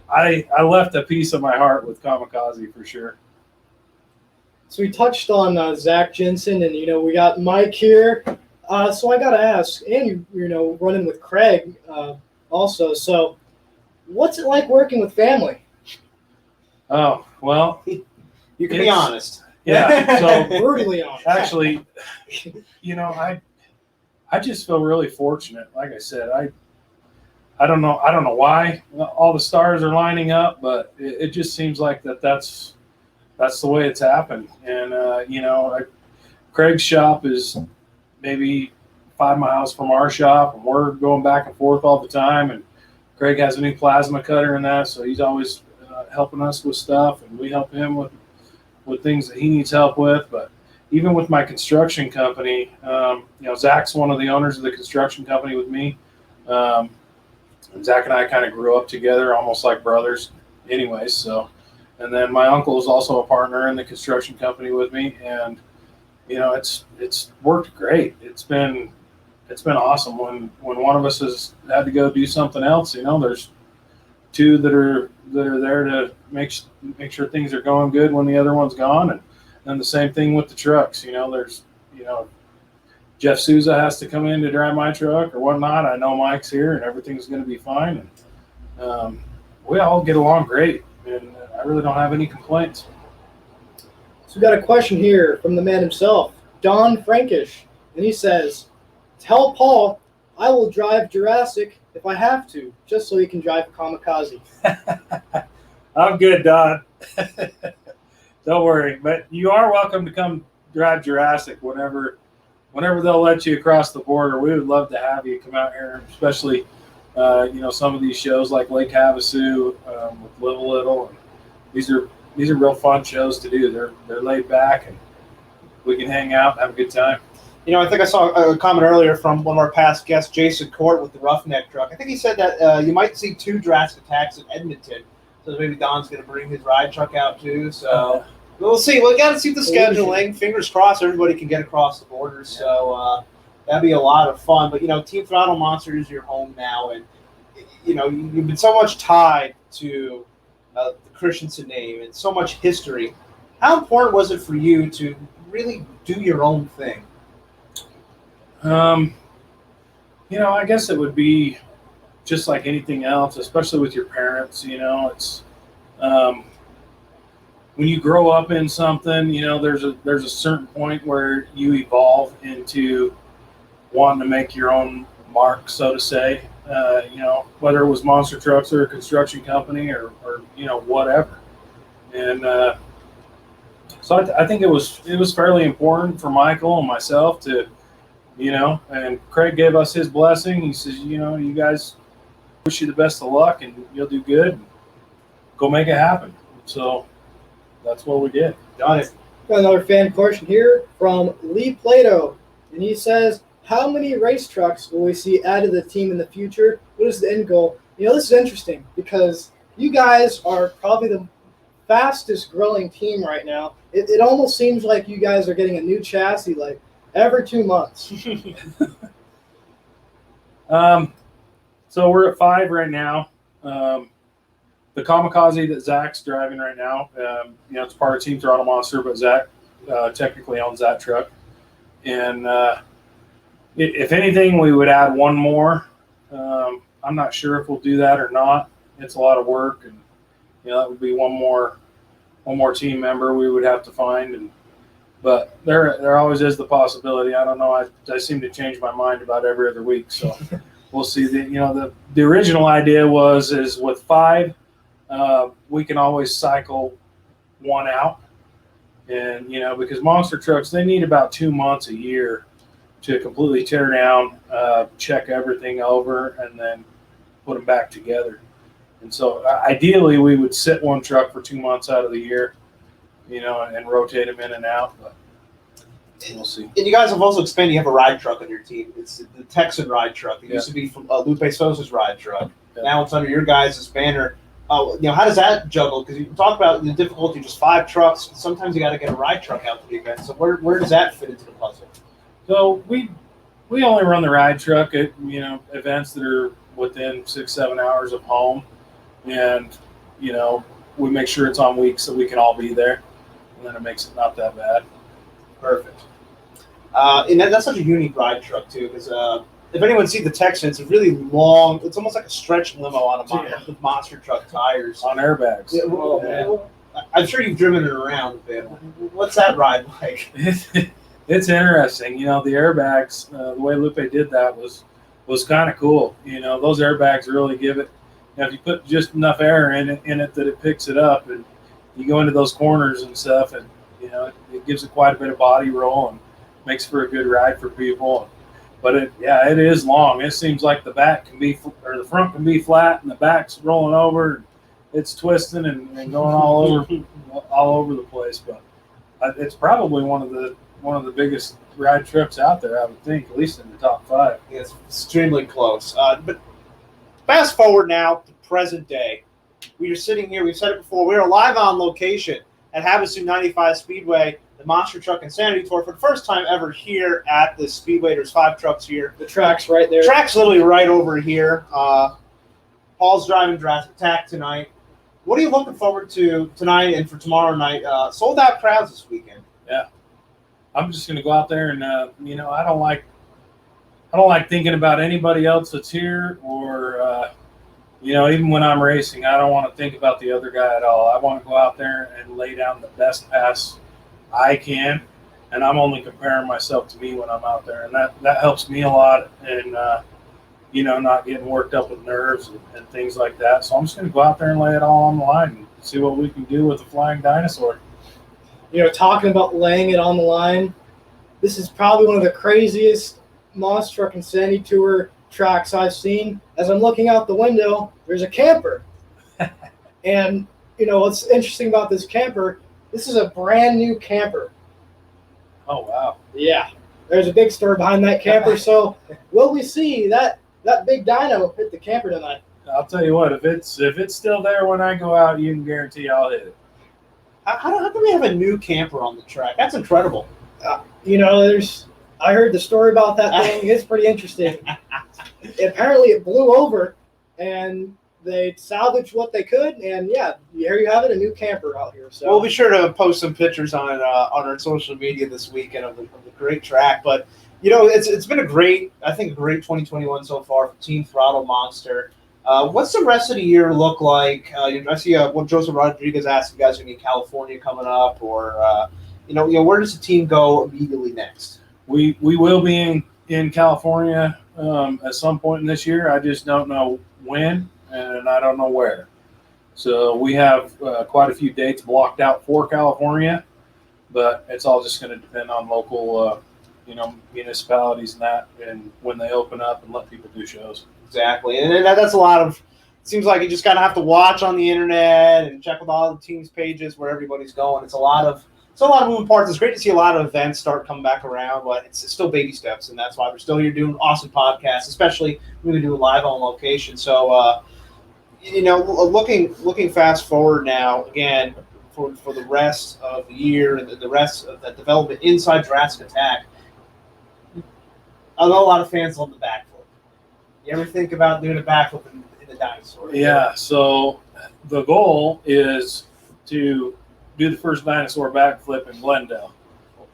I left a piece of my heart with Kamikaze for sure. So we touched on Zach Jensen, and we got Mike here. So I got to ask, and running with Craig also. So, what's it like working with family? Oh well, you can be honest. Yeah, so brutally honest. Actually, I just feel really fortunate. Like I said, I don't know why all the stars are lining up, but it just seems like that's the way it's happened. And Craig's shop is maybe 5 miles from our shop, and we're going back and forth all the time. And Craig has a new plasma cutter and that, so he's always helping us with stuff, and we help him with things that he needs help with. But even with my construction company, Zach's one of the owners of the construction company with me. And Zach and I kind of grew up together, almost like brothers anyways. So, and then my uncle is also a partner in the construction company with me, and it's worked great. It's been awesome. When one of us has had to go do something else, there's two that are there to make sure things are going good when the other one's gone. And then the same thing with the trucks. There's Jeff Souza has to come in to drive my truck or whatnot. I know Mike's here and everything's going to be fine. And we all get along great, and I really don't have any complaints. So we got a question here from the man himself, Don Frankish, and he says, "Tell Paul I will drive Jurassic if I have to, just so he can drive Kamikaze." I'm good, Don. Don't worry, but you are welcome to come drive Jurassic whenever they'll let you across the border. We would love to have you come out here, especially some of these shows like Lake Havasu with Little. And these are real fun shows to do. They're laid back, and we can hang out and have a good time. I think I saw a comment earlier from one of our past guests, Jason Court, with the Roughneck truck. I think he said that you might see 2 Jurassic Attacks in Edmonton. So maybe Don's going to bring his ride truck out too. So we'll see. We got to see the scheduling. Fingers crossed everybody can get across the border. So that'd be a lot of fun. But, Team Throttle Monster is your home now. And, you've been so much tied to the Christensen name and so much history. How important was it for you to really do your own thing? I guess it would be just like anything else, especially with your parents. It's when you grow up in something, there's a certain point where you evolve into wanting to make your own mark, so to say. Whether it was monster trucks or a construction company or whatever. And So I think it was fairly important for Michael and myself to, and Craig gave us his blessing. He says, you guys, wish you the best of luck and you'll do good. Go make it happen. So that's what we did. Got it. Got another fan question here from Lee Plato, and he says, how many race trucks will we see added to the team in the future? What is the end goal? This is interesting because you guys are probably the fastest growing team right now. It almost seems like you guys are getting a new chassis like every 2 months. So we're at 5 right now. The Kamikaze that Zach's driving right now, it's part of Team Throttle Monster, but Zach technically owns that truck. And if anything, we would add one more. I'm not sure if we'll do that or not. It's a lot of work, and that would be one more team member we would have to find. But there always is the possibility. I don't know. I seem to change my mind about every other week, so we'll see. The original idea is with 5. We can always cycle one out, and because monster trucks, they need about 2 months a year to completely tear down, check everything over, and then put them back together. And so ideally we would sit one truck for 2 months out of the year, and rotate them in and out, but we'll see. And you guys have also expanded. You have a ride truck on your team. It's the Texan ride truck. It used to be from Lupe Souza's ride truck. Yeah. Now it's under your guys' banner. How does that juggle? Because you talk about the difficulty, just 5 trucks. Sometimes you got to get a ride truck out to the event. So where does that fit into the puzzle? So we only run the ride truck at events that are within 6-7 hours of home, and we make sure it's on weeks that we can all be there, and then it makes it not that bad. Perfect. And that's such a unique ride truck too, because if anyone sees the Texan, it's a really long. It's almost like a stretch limo on with monster truck tires On airbags. Yeah, well, I'm sure you've driven it around a bit. What's that ride like? It's interesting. The airbags, the way Lupe did that was kind of cool. Those airbags really give it. If you put just enough air in it that it picks it up, and you go into those corners and stuff, and it gives it quite a bit of body roll and makes for a good ride for people. But it is long. It seems like the the front can be flat and the back's rolling over. It's twisting and going all over the place. But it's probably one of the biggest ride trucks out there, I would think, at least in the top 5. Yeah, it's extremely close. But fast forward now to present day. We are sitting here. We've said it before. We are live on location at Havasu 95 Speedway, the Monster Truck Insanity Tour, for the first time ever here at the Speedway. There's 5 trucks here. The track's right there. Track's literally right over here. Paul's driving Jurassic Attack tonight. What are you looking forward to tonight and for tomorrow night? Sold out crowds this weekend. Yeah, I'm just going to go out there and I don't like thinking about anybody else that's here, or even when I'm racing, I don't want to think about the other guy at all. I want to go out there and lay down the best pass I can, and I'm only comparing myself to me when I'm out there, and that helps me a lot, and not getting worked up with nerves and things like that. So I'm just going to go out there and lay it all on the line and see what we can do with a flying dinosaur. Talking about laying it on the line, this is probably one of the craziest Monster Truck Insanity Tour tracks I've seen. As I'm looking out the window, there's a camper. And, what's interesting about this camper, this is a brand new camper. Oh, wow. Yeah. There's a big story behind that camper. So will we see that big dino hit the camper tonight? I'll tell you what, if it's still there when I go out, you can guarantee I'll hit it. How can we have a new camper on the track? That's incredible. I heard the story about that thing. It's pretty interesting. Apparently it blew over, and they salvaged what they could, and here you have it, a new camper out here. So we'll be sure to post some pictures on our social media this weekend of the great track. But it's been a great 2021 so far for Team Throttle Monster. What's the rest of the year look like? I see what Joseph Rodriguez asked you guys are going to be California coming up, or where does the team go immediately next? We will be in California at some point in this year. I just don't know when, and I don't know where. So we have quite a few dates blocked out for California. but it's all just going to depend on local, municipalities and that, and when they open up and let people do shows. Exactly, and that's a lot of. It seems like you just kind of have to watch on the internet and check with all the teams' pages where everybody's going. It's a lot of moving parts. It's great to see a lot of events start coming back around, but it's still baby steps, and that's why we're still here doing awesome podcasts, especially when we do it live on location. So, looking fast forward now again for the rest of the year and the rest of the development inside Jurassic Attack. I know a lot of fans love the backflip. You ever think about doing a backflip in the dinosaur? Yeah. So the goal is to do the first dinosaur backflip in Glendale.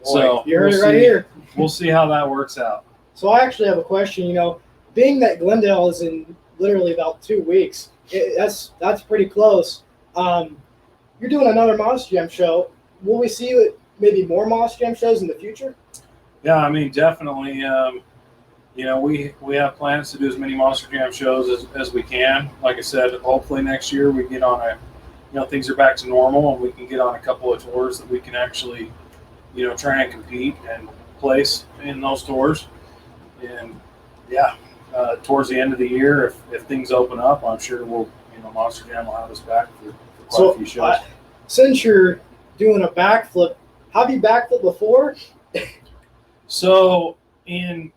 So you heard it right here. We'll see how that works out. So I actually have a question. Being that Glendale is in literally about 2 weeks, that's pretty close. You're doing another Monster Jam show. Will we see you at maybe more Monster Jam shows in the future? Yeah, I mean, definitely. We have plans to do as many Monster Jam shows as we can. Like I said, hopefully next year we get on things are back to normal and we can get on a couple of tours that we can actually, try and compete and place in those tours. And yeah, towards the end of the year, if things open up, I'm sure Monster Jam will have us back for quite a few shows. Since you're doing a backflip, have you backflipped before? So in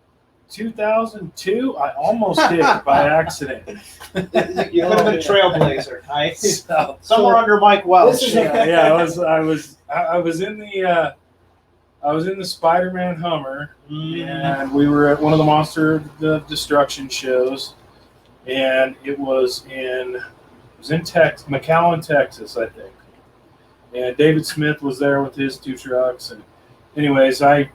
2002, I almost did by accident. You could have been a trailblazer, right? So, Somewhere under Mike Welch. I was in the Spider-Man Hummer, and we were at one of the Monster Destruction shows, and it was in McAllen, Texas, I think. And David Smith was there with his 2 trucks, and anyways, I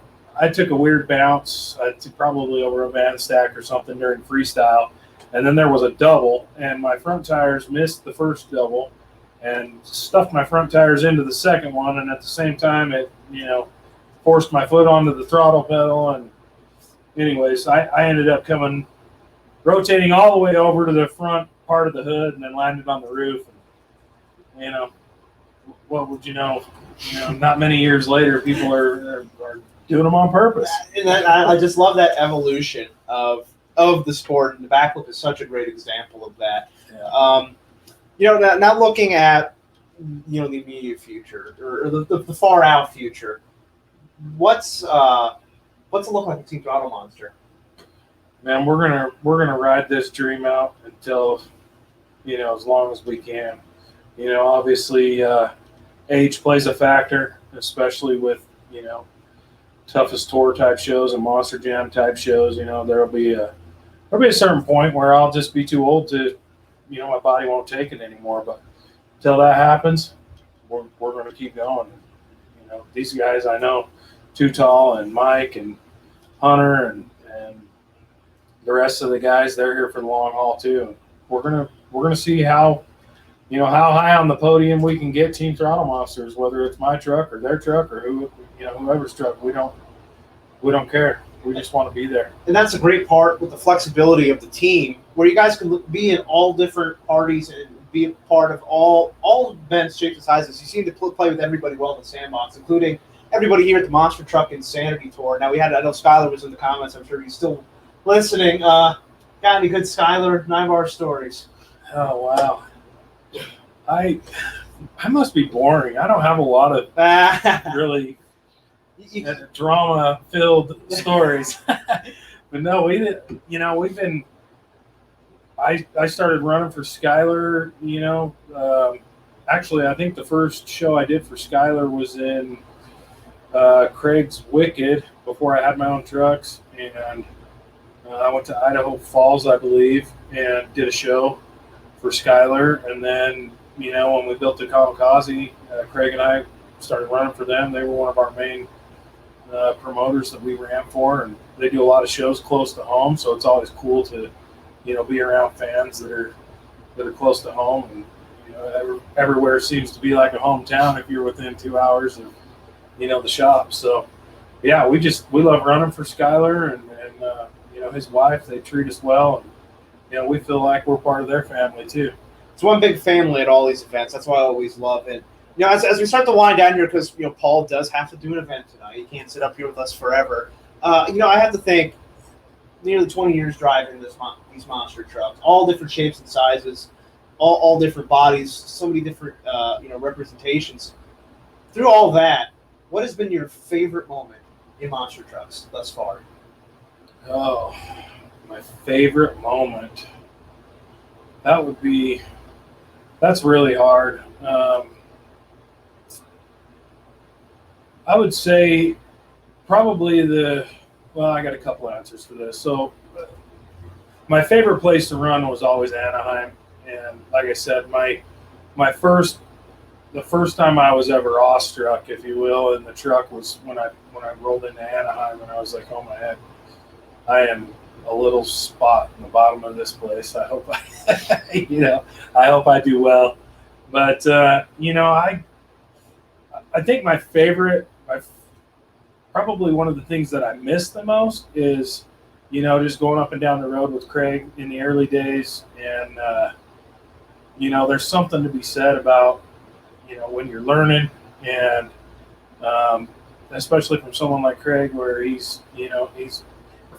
took a weird bounce, probably over a van stack or something during freestyle, and then there was a double, and my front tires missed the first double and stuffed my front tires into the second one, and at the same time it, forced my foot onto the throttle pedal, and anyways, I ended up rotating all the way over to the front part of the hood and then landed on the roof. And, what would you know? Not many years later, people are doing them on purpose. And I just love that evolution of the sport, and the backflip is such a great example of that. Yeah. Not looking at the immediate future or the far out future. What's it look like a Team Throttle Monster? Man, we're gonna ride this dream out until as long as we can. Obviously, age plays a factor, especially with toughest tour type shows and Monster Jam type shows. There'll be a certain point where I'll just be too old to, my body won't take it anymore. But until that happens, we're going to keep going. These guys I know, Too Tall and Mike and Hunter and the rest of the guys, they're here for the long haul too. We're gonna see how high on the podium we can get Team Throttle Monsters, whether it's my truck or their truck or whoever's truck. We don't care. We just want to be there. And that's a great part with the flexibility of the team, where you guys can be in all different parties and be a part of all events, shapes, and sizes. You seem to play with everybody well in the sandbox, including everybody here at the Monster Truck Insanity Tour. Now, I know Skyler was in the comments. I'm sure he's still listening. Got any good Skyler 9-bar stories? Oh, wow. I must be boring. I don't have a lot of really drama-filled stories. But no, we've been. I started running for Skyler. Actually, I think the first show I did for Skyler was in Craig's Wicked before I had my own trucks, and I went to Idaho Falls, I believe, and did a show for Skyler. And then, when we built the Kamikaze, Craig and I started running for them. They were one of our main promoters that we ran for, and they do a lot of shows close to home. So it's always cool to, be around fans that are close to home. And everywhere seems to be like a hometown if you're within 2 hours of, the shop. So yeah, we love running for Skyler and his wife. They treat us well, and we feel like we're part of their family too. It's one big family at all these events. That's why I always love it. as we start to wind down here, because Paul does have to do an event tonight. He can't sit up here with us forever. I have to think. Nearly 20 years driving these monster trucks, all different shapes and sizes, all different bodies, so many different representations. Through all that, what has been your favorite moment in monster trucks thus far? Oh, my favorite moment. That's really hard. I would say probably I got a couple answers for this. So my favorite place to run was always Anaheim. And like I said, the first time I was ever awestruck, if you will, in the truck was when I rolled into Anaheim, and I was like, oh my head, I am a little spot in the bottom of this place. I hope I hope I do well. But I think my favorite, probably one of the things that I miss the most is, just going up and down the road with Craig in the early days. And, there's something to be said about, when you're learning, and especially from someone like Craig, where he's, if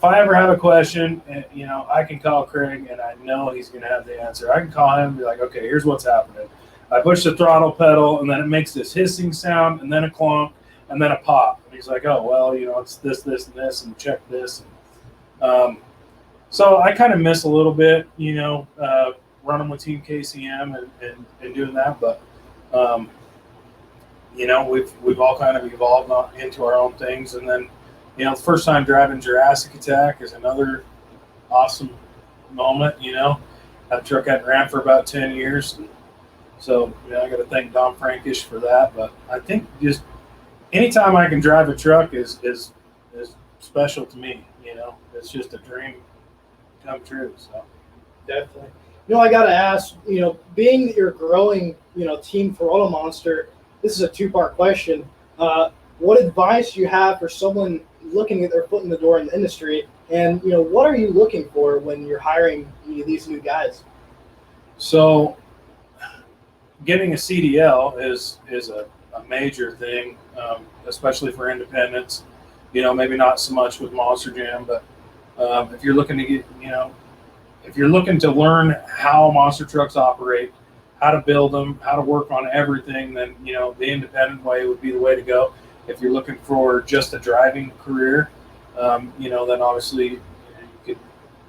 I ever have a question, I can call Craig and I know he's going to have the answer. I can call him and be like, okay, here's what's happening. I push the throttle pedal, and then it makes this hissing sound, and then a clunk, and then a pop. And he's like, oh, well, it's this, this, and this, and check this. So I kind of miss a little bit, running with Team KCM and doing that. But, we've all kind of evolved into our own things. And then, the first time driving Jurassic Attack is another awesome moment, That truck hadn't ran for about 10 years. So, I got to thank Don Frankish for that. But I think just anytime I can drive a truck is special to me. It's just a dream come true. So Definitely. I got to ask, being that you're growing, Team Throttle Monster, this is a two-part question. What advice do you have for someone looking at their foot in the door in the industry? And, what are you looking for when you're hiring these new guys? So getting a CDL is a major thing, especially for independents. Maybe not so much with Monster Jam, but if you're looking to get, if you're looking to learn how monster trucks operate, how to build them, how to work on everything, then the independent way would be the way to go. If you're looking for just a driving career, then obviously you could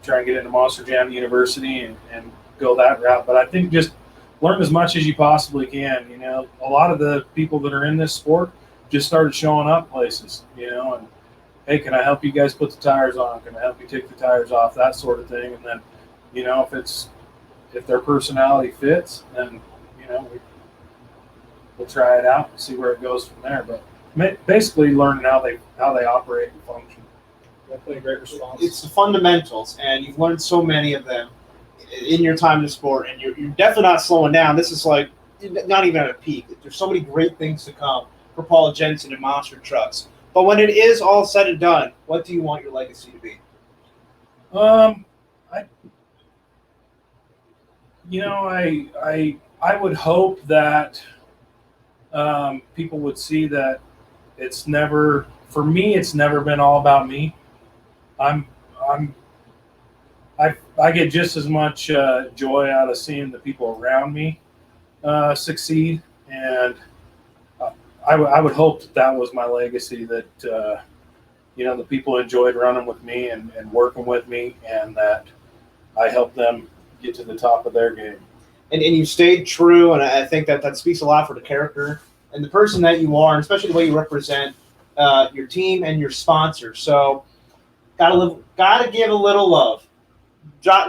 try and get into Monster Jam University and go that route. But I think just learn as much as you possibly can. A lot of the people that are in this sport just started showing up places, and hey, can I help you guys put the tires on? Can I help you take the tires off? That sort of thing. And then, if their personality fits, then, we'll try it out and see where it goes from there. But basically learning how they operate and function. Definitely a great response. It's the fundamentals, and you've learned so many of them in your time in the sport, and you're definitely not slowing down. This is like not even at a peak. There's so many great things to come for Paul Jensen and monster trucks. But when it is all said and done, what do you want your legacy to be? I would hope that people would see that it's never been all about me. I get just as much joy out of seeing the people around me succeed, and I would hope that was my legacy, that the people enjoyed running with me and working with me, and that I helped them get to the top of their game. And you stayed true, and I think that speaks a lot for the character and the person that you are, and especially the way you represent your team and your sponsors. So gotta give a little love.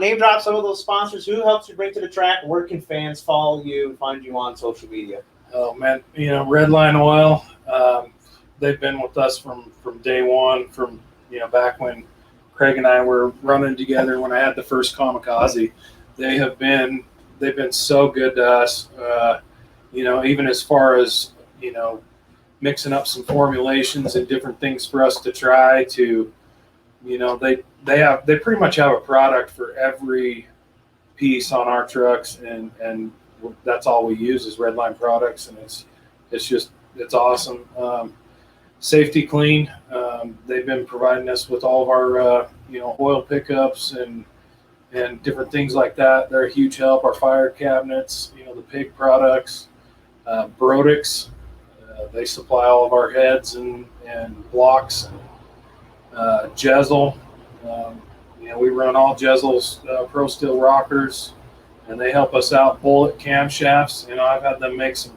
Name drop some of those sponsors. Who helps you bring to the track? Where can fans follow you and find you on social media? Oh man, Redline Oil. They've been with us from day one, from back when Craig and I were running together when I had the first Kamikaze. They've been so good to us. Even as far as mixing up some formulations and different things for us to try to, they pretty much have a product for every piece on our trucks, and that's all we use is Redline products, and it's it's awesome. Safety Clean, they've been providing us with all of our oil pickups and different things like that. They're a huge help. Our fire cabinets, the pig products, Brodix, they supply all of our heads and blocks. Jezel, we run all Jezel's Pro Steel rockers, and they help us out. Bullet camshafts, I've had them make some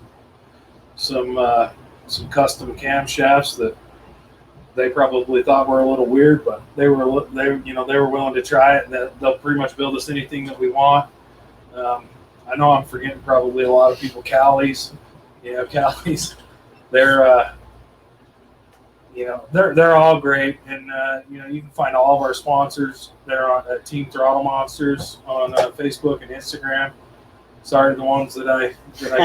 custom camshafts that they probably thought were a little weird, but they were willing to try it. And they'll pretty much build us anything that we want. I know I'm forgetting probably a lot of people. Callies, Callies, they're all great, and you can find all of our sponsors. They're on Team Throttle Monsters on Facebook and Instagram. Sorry, the ones that I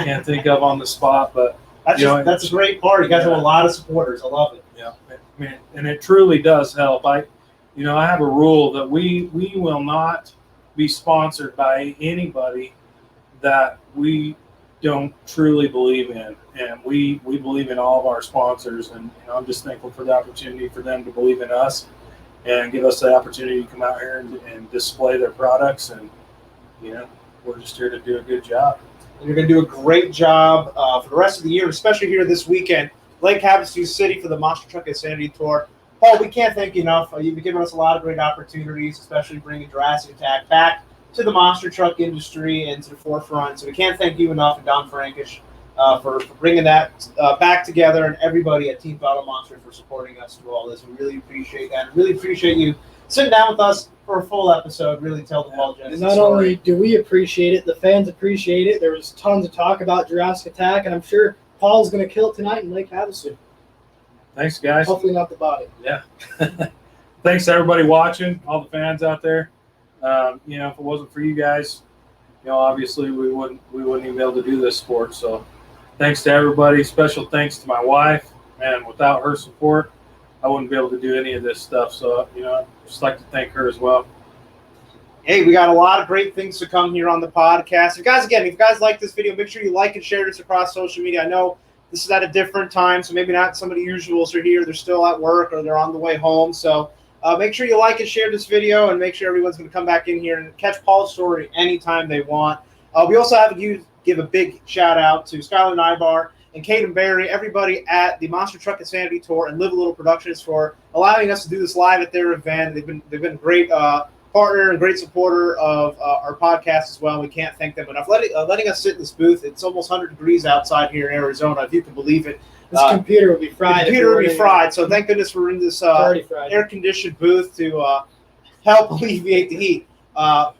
can't think of on the spot, but that's a great part. You guys have a lot of supporters. I love it. Yeah, and it truly does help. I have a rule that we will not be sponsored by anybody that we don't truly believe in, and we believe in all of our sponsors, and I'm just thankful for the opportunity for them to believe in us and give us the opportunity to come out here and display their products, and we're just here to do a good job. And you're going to do a great job for the rest of the year, especially here this weekend, Lake Havasu City for the Monster Truck Insanity Tour. Paul, we can't thank you enough. You've been giving us a lot of great opportunities, especially bringing Jurassic Attack back to the monster truck industry and to the forefront. So we can't thank you enough, and Don Frankish, for bringing that back together, and everybody at Team Throttle Monster for supporting us through all this. We really appreciate that. Really appreciate you sitting down with us for a full episode. Really tell the Paul Jensen story. Not only do we appreciate it, the fans appreciate it. There was tons of talk about Jurassic Attack, and I'm sure Paul's going to kill it tonight in Lake Havasu. Thanks, guys. Hopefully not the body. Yeah. Thanks to everybody watching, all the fans out there. If it wasn't for you guys, obviously we wouldn't even be able to do this sport. So thanks to everybody. Special thanks to my wife, and without her support, I wouldn't be able to do any of this stuff. So, I'd just like to thank her as well. Hey, we got a lot of great things to come here on the podcast. If you guys like this video, make sure you like and share this across social media. I know this is at a different time, so maybe not some of the usuals are here. They're still at work or they're on the way home. So make sure you like and share this video, and make sure everyone's going to come back in here and catch Paul's story anytime they want. We also have to give a big shout out to Skyler Nybar and Caden Berry, everybody at the Monster Truck Insanity Tour and Live a Little Productions for allowing us to do this live at their event. They've been a great partner and great supporter of our podcast as well. We can't thank them enough. Letting us sit in this booth. It's almost 100 degrees outside here in Arizona, if you can believe it. This computer would be fried. So thank goodness we're in this air-conditioned booth to help alleviate the heat.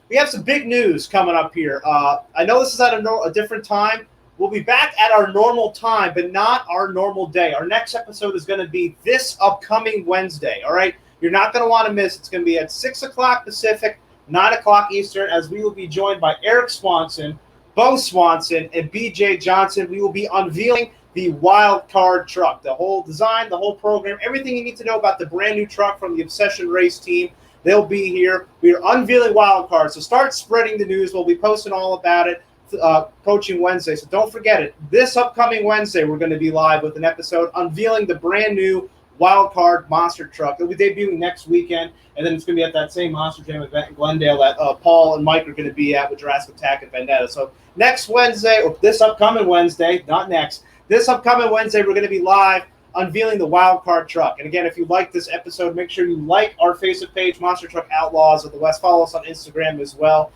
We have some big news coming up here. I know this is at a different time. We'll be back at our normal time, but not our normal day. Our next episode is going to be this upcoming Wednesday, all right? You're not going to want to miss. It's going to be at 6 o'clock Pacific, 9 o'clock Eastern, as we will be joined by Eric Swanson, Bo Swanson, and BJ Johnson. We will be unveiling the Wild Card truck, the whole design, the whole program, everything you need to know about the brand new truck from the Obsession Race team. They'll be here. We are unveiling Wild Card, so start spreading the news. We'll be posting all about it approaching Wednesday. So don't forget it. This upcoming Wednesday, we're going to be live with an episode unveiling the brand new Wild Card monster truck. It'll be debuting next weekend, and then it's going to be at that same Monster Jam event in Glendale that Paul and Mike are going to be at with Jurassic Attack and Vendetta. So next Wednesday, or this upcoming Wednesday, not next, this upcoming Wednesday, we're going to be live unveiling the Wild Card truck. And again, if you like this episode, make sure you like our Facebook page, Monster Truck Outlaws of the West. Follow us on Instagram as well.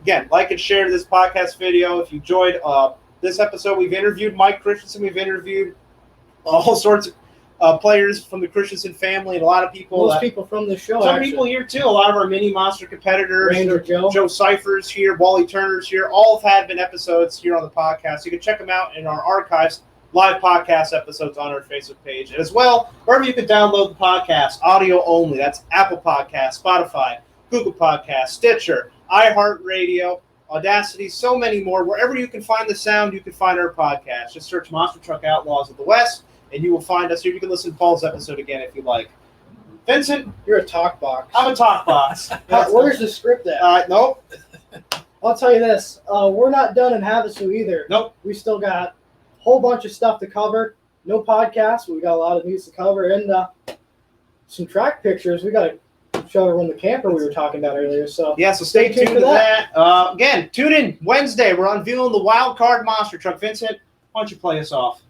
Again, like and share this podcast video. If you enjoyed this episode, we've interviewed Mike Christensen. We've interviewed all sorts of players from the Christensen family, and a lot of people. Most people from the show. Some people here too. A lot of our mini monster competitors. Ranger Joe Cypher's here. Wally Turner's here. All have been episodes here on the podcast. You can check them out in our archives. Live podcast episodes on our Facebook page. And as well, wherever you can download the podcast, audio only. That's Apple Podcasts, Spotify, Google Podcasts, Stitcher, iHeartRadio, Audacity, so many more. Wherever you can find the sound, you can find our podcast. Just search Monster Truck Outlaws of the West, and you will find us here. You can listen to Paul's episode again if you like. Vincent? You're a talk box. I'm a talk box. Where's the script at? Nope. I'll tell you this. We're not done in Havasu either. Nope. We still got whole bunch of stuff to cover. No podcast, but we got a lot of news to cover, and some track pictures. We got to show everyone the camper we were talking about earlier. So yeah, so stay tuned to that. Again, tune in Wednesday. We're unveiling the wild card monster truck. Vincent, why don't you play us off?